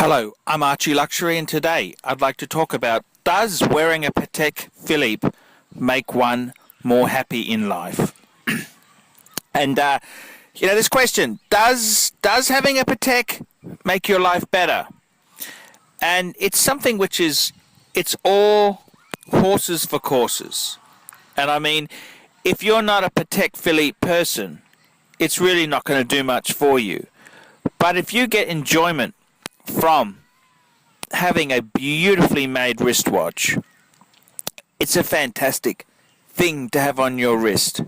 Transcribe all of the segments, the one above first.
Hello, I'm Archie Luxury, and today I'd like to talk about, does wearing a Patek Philippe make one more happy in life? And this question, does having a Patek make your life better? And it's something which it's all horses for courses. And I mean, if you're not a Patek Philippe person, it's really not going to do much for you. But if you get enjoyment from having a beautifully made wristwatch, it's a fantastic thing to have on your wrist.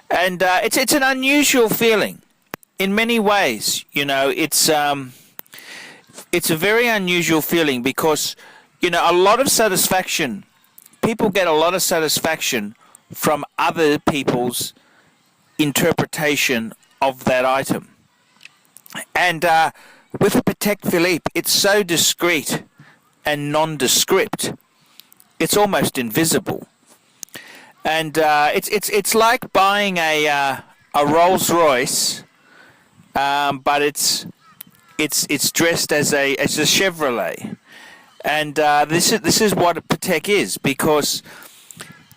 And it's an unusual feeling in many ways. It's a very unusual feeling because a lot of satisfaction, people get a lot of satisfaction from other people's interpretation of that item. And with a Patek Philippe, it's so discreet and nondescript. It's almost invisible. And it's like buying a Rolls Royce, but it's dressed as a Chevrolet. And this is what a Patek is, because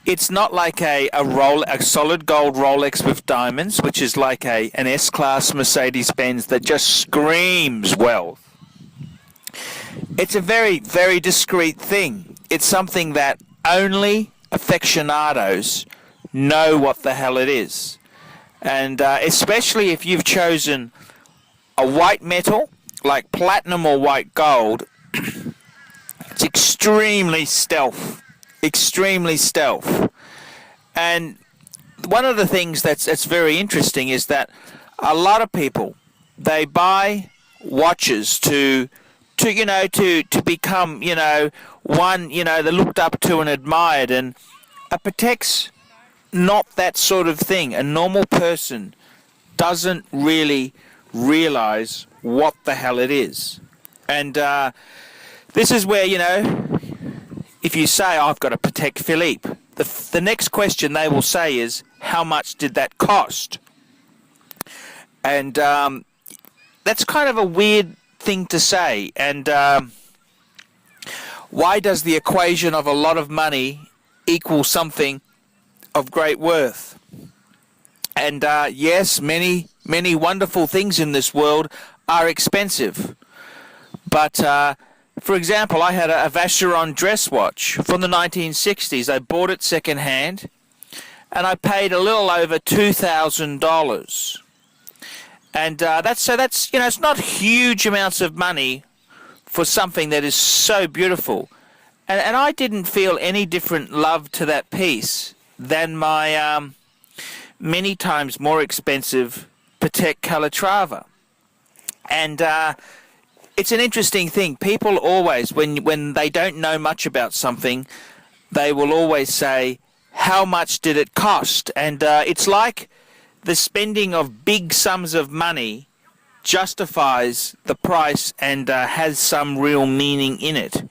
it's not like a solid gold Rolex with diamonds, which is like an S-Class Mercedes-Benz that just screams wealth. It's a very, very discreet thing. It's something that only aficionados know what the hell it is. And especially if you've chosen a white metal, like platinum or white gold, it's extremely stealth. And one of the things that's very interesting is that a lot of people, they buy watches to become one they're looked up to and admired, and a Patek's not that sort of thing. A normal person doesn't really realize what the hell it is. And this is where if you say, I've got a Patek Philippe, the next question they will say is, how much did that cost? And that's kind of a weird thing to say. And why does the equation of a lot of money equal something of great worth? And yes, many wonderful things in this world are expensive. But for example, I had a Vacheron dress watch from the 1960s. I bought it second hand, and I paid a little over $2,000. And that's it's not huge amounts of money for something that is so beautiful. And I didn't feel any different love to that piece than my many times more expensive Patek Calatrava. And it's an interesting thing. People always, when they don't know much about something, they will always say, how much did it cost? And it's like the spending of big sums of money justifies the price and has some real meaning in it.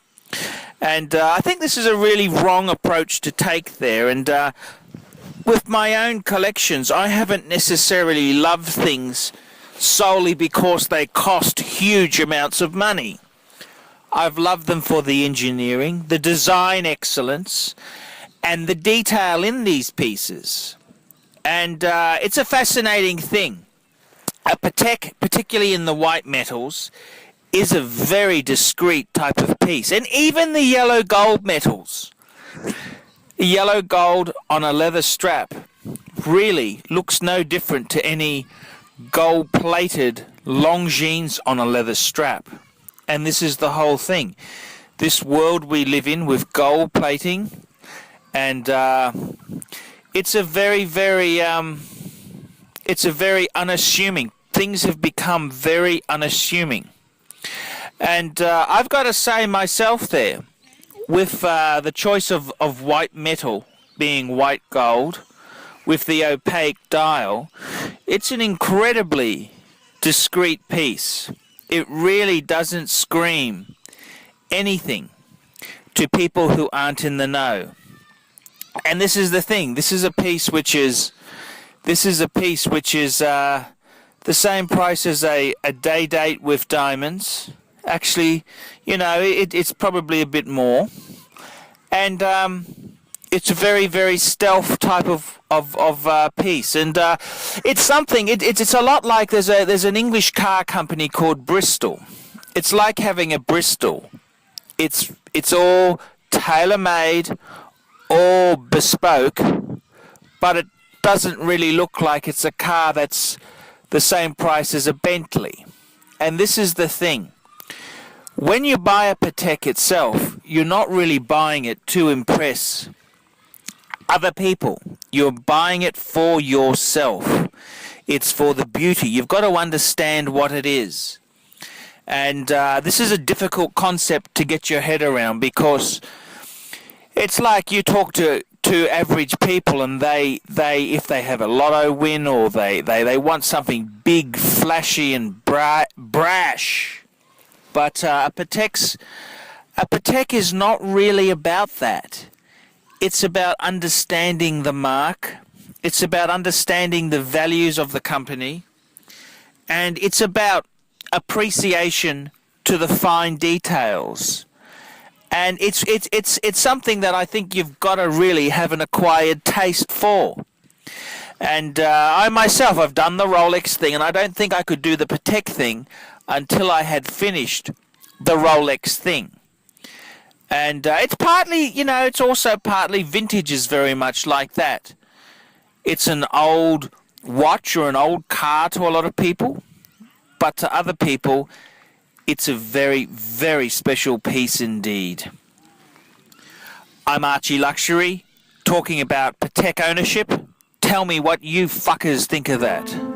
And I think this is a really wrong approach to take there. And with my own collections, I haven't necessarily loved things solely because they cost huge amounts of money. I've loved them for the engineering, the design excellence, and the detail in these pieces. And it's a fascinating thing. A Patek, particularly in the white metals, is a very discreet type of piece. And even the yellow gold metals, yellow gold on a leather strap, really looks no different to any gold-plated Longines on a leather strap. And this is the whole thing. This world we live in with gold plating, and it's a very, very unassuming. Things have become very unassuming. And I've got to say myself there, with the choice of white metal being white gold, with the opaque dial, it's an incredibly discreet piece. It really doesn't scream anything to people who aren't in the know. And this is the thing. This is a piece which is the same price as a day date with diamonds, Actually, it's probably a bit more. And it's a very, very stealth type of piece. And it's something, it's a lot like there's an English car company called Bristol. It's like having a Bristol. It's all tailor-made, all bespoke, but it doesn't really look like it's a car that's the same price as a Bentley. And this is the thing. When you buy a Patek itself, you're not really buying it to impress other people. You're buying it for yourself. It's for the beauty. You've got to understand what it is. And this is a difficult concept to get your head around, because it's like you talk to average people, and they if they have a lotto win, or they want something big, flashy and brash. But a Patek is not really about that. It's about understanding the mark. It's about understanding the values of the company. And it's about appreciation to the fine details. And it's something that I think you've got to really have an acquired taste for. And I myself have done the Rolex thing, and I don't think I could do the Patek thing until I had finished the Rolex thing. And it's partly, it's also partly vintage is very much like that. It's an old watch or an old car to a lot of people, but to other people, it's a very, very special piece indeed. I'm Archie Luxury, talking about Patek ownership. Tell me what you fuckers think of that.